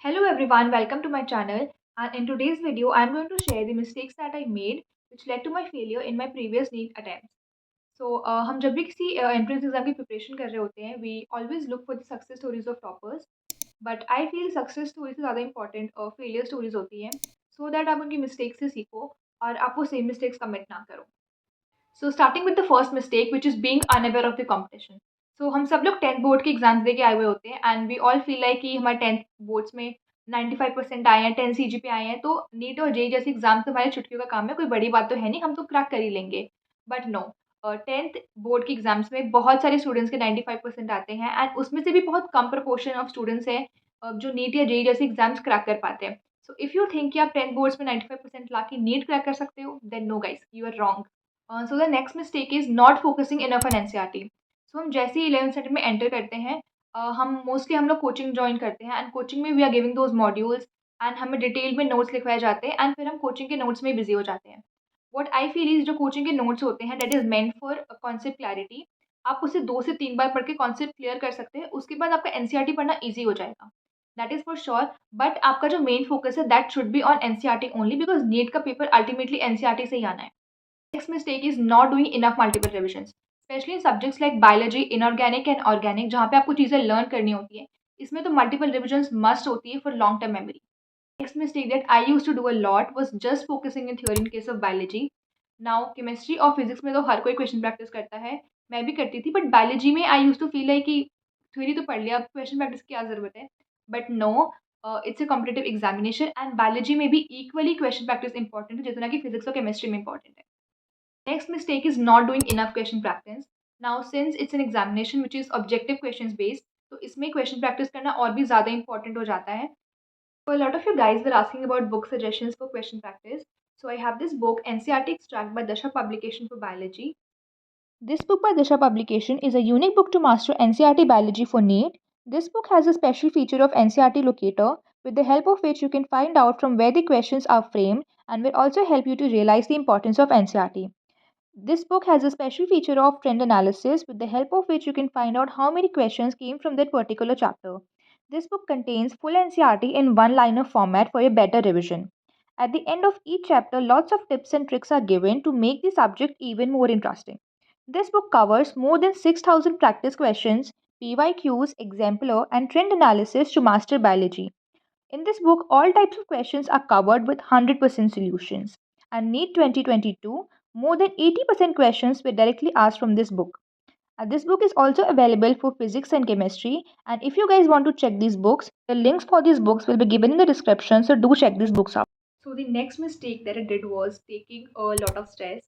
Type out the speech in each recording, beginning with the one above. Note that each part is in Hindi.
Hello everyone, welcome to my channel, and in today's video I am going to share the mistakes that I made which led to my failure in my previous NEET attempts. So हम जब भी किसी एंट्रेंस एग्जाम की प्रिपरेशन कर रहे होते हैं we always look for the success stories of toppers, but I feel success story से ज़्यादा इंपॉर्टेंट फेलियर स्टोरीज होती हैं सो दैट आप उनकी मिस्टेक से सीखो और आप वो सेम मिस्टेक्स कमिट ना करो. So starting with the first mistake which is being unaware of the competition. So हम सब लोग 10th बोर्ड के एग्जाम्स दे के आए हुए होते हैं and we all feel like कि हमारे 10th बोर्ड्स में 95% आए हैं, 10 CGPA आए हैं, तो नीट और जेई जैसे एग्जाम तो हमारे छुट्टियों का काम है, कोई बड़ी बात तो है नहीं, हम तो क्रैक कर ही लेंगे. बट नो, 10th बोर्ड के एग्जाम्स में बहुत सारे स्टूडेंट्स के 95% आते हैं एंड उसमें से भी बहुत कम प्रपोर्शन ऑफ स्टूडेंट्स हैं जो नीट या जेई जैसे एग्जाम्स क्रैक कर पाते हैं. सो इफ़ यू थिंक कि आप 10th बोर्ड्स में 95% ला के नीट क्रैक कर सकते हो, then no guys, you are wrong. So the next mistake is not focusing enough on NCERT. So हम जैसे ही 11th स्टैंडर्ड में एंटर करते हैं, हम लोग कोचिंग जॉइन करते हैं एंड कोचिंग में we are giving those modules and हमें डिटेल में नोट्स लिखवाए जाते हैं एंड फिर हम कोचिंग के नोट्स में बिजी हो जाते हैं. व्हाट आई फील इज जो कोचिंग के नोट्स होते हैं that is meant for concept clarity. आप उसे 2 से 3 बार पढ़ के कॉन्सेप्ट क्लियर कर सकते हैं, उसके बाद आपका एनसीईआरटी पढ़ना ईजी हो जाएगा. That is for sure. But आपका जो मेन फोकस है that should be on NCERT only, because NEET का पेपर अल्टीमेटली एनसीईआरटी से ही आना है. Next mistake is not doing enough multiple revisions, especially in subjects like biology, inorganic and organic, जहाँ पे आपको चीज़ें लर्न करनी होती है. इसमें तो मल्टीपल रिविजन्स मस्ट होती है for long term memory. Next mistake that I use to do a lot was just focusing in theory in case of biology. Now chemistry और फिजिक्स में तो हर कोई क्वेश्चन प्रैक्टिस करता है, मैं भी करती थी, बट बायोलॉजी में आई यूज टू फील है कि थ्योरी तो पढ़ लिया, अब क्वेश्चन प्रैक्टिस की क्या ज़रूरत है. But no, it's a competitive examination and biology में भी इक्वली क्वेश्चन प्रैक्टिस इंपॉर्टेंट है जितना कि फिजिक्स और केमिस्ट्री में इंपॉर्टेंट है. Next mistake is not doing enough question practice. Now since it's an examination which is objective questions based, तो इसमें question practice करना और भी ज़्यादा important हो जाता है. So a lot of you guys were asking about book suggestions for question practice. So I have this book NCERT Extract by Dasha Publication for Biology. This book by Disha Publication is a unique book to master NCERT biology for NEET. This book has a special feature of NCERT locator, with the help of which you can find out from where the questions are framed and will also help you to realize the importance of NCERT. This book has a special feature of trend analysis, with the help of which you can find out how many questions came from that particular chapter. This book contains full NCERT in one liner format for a better revision. At the end of each chapter, lots of tips and tricks are given to make the subject even more interesting. This book covers more than 6,000 practice questions, PYQs, exemplar, and trend analysis to master biology. In this book, all types of questions are covered with 100% solutions. And NEET 2022, more than 80% questions were directly asked from this book. This book is also available for physics and chemistry. And if you guys want to check these books, the links for these books will be given in the description. So do check these books out. So the next mistake that I did was taking a lot of stress.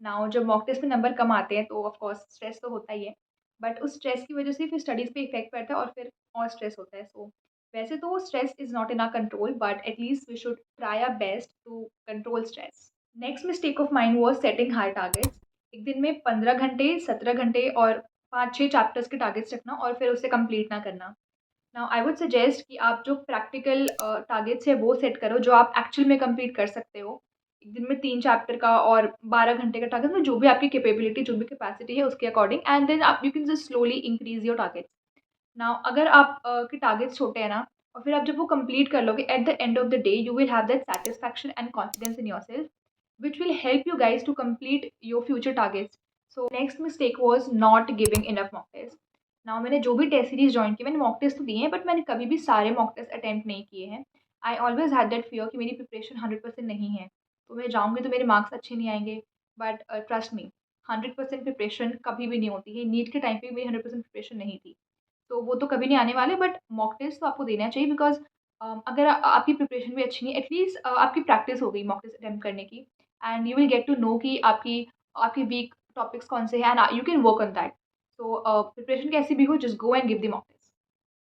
Now जब मॉक टेस्ट में नंबर कम आते हैं तो ऑफ कोर्स स्ट्रेस तो होता ही है, बट उस स्ट्रेस की वजह से फिर स्टडीज़ पे इफेक्ट पड़ता है और फिर और स्ट्रेस होता है. सो वैसे तो stress is not in our control, but at least we should try our best to control stress. Next mistake of mind was setting high targets. एक दिन में 15 घंटे, 17 घंटे और 5-6 चैप्टर्स के टारगेट्स रखना और फिर उसे कंप्लीट ना करना. नाउ आई वुड सजेस्ट कि आप जो प्रैक्टिकल टारगेट्स है वो सेट करो जो आप एक्चुअल में कंप्लीट कर सकते हो. एक दिन में 3 चैप्टर का और 12 घंटे का टारगेट, मतलब जो भी आपकी कैपेबिलिटी, जो भी कैपेसिटी है उसके अकॉर्डिंग, एंड देन आप you can just slowly increase your targets. Now अगर आप के टारगेट्स छोटे हैं ना और फिर आप जब वो कंप्लीट कर लोगे at the end of the day you will have that satisfaction and confidence in yourself which will help you guys to complete your future targets. So next mistake was not giving enough mock tests. Now मैंने जो भी टेस्ट सीरीज ज्वाइन की मैंने मॉक टेस्ट तो दिए हैं, बट मैंने कभी भी सारे मॉक टेस्ट अटेम्प्ट नहीं किए हैं. I always had that fear कि मेरी प्रिपरेशन 100% नहीं है, तो मैं जाऊँगी तो मेरे मार्क्स अच्छे नहीं आएंगे. बट ट्रस्ट मी, 100% प्रिपरेशन कभी भी नहीं होती है. नीट के टाइम पे मेरी 100% प्रिपरेशन नहीं थी, तो वो तो कभी नहीं आने वाले. बट मॉक टेस्ट तो आपको देना चाहिए, बिकॉज अगर आपकी प्रिपरेशन भी अच्छी नहीं है, एटलीस्ट आपकी प्रैक्टिस हो गई मॉक टेस्ट अटेम्प्ट करने की, and you will get to know कि आपकी आपकी वीक टॉपिक्स कौन से हैं and you can work on that. So preparation कैसी भी हो, just go and give the mock test.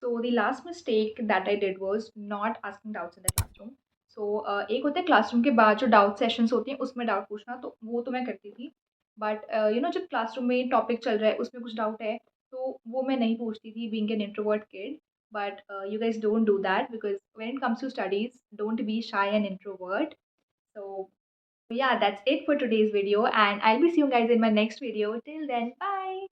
So the last mistake that I did was not asking doubts in the classroom. So एक होता है क्लासरूम के बाद जो डाउट सेशंस होती हैं उसमें डाउट पूछना, तो वो तो मैं करती थी. बट यू नो जब क्लासरूम में टॉपिक चल रहा है उसमें कुछ डाउट है तो वो मैं नहीं पूछती थी, being an introvert kid. But you guys don't do that, because when it comes to studies, don't be shy and introvert. So yeah, that's it for today's video, and I'll be seeing you guys in my next video. Till then, bye.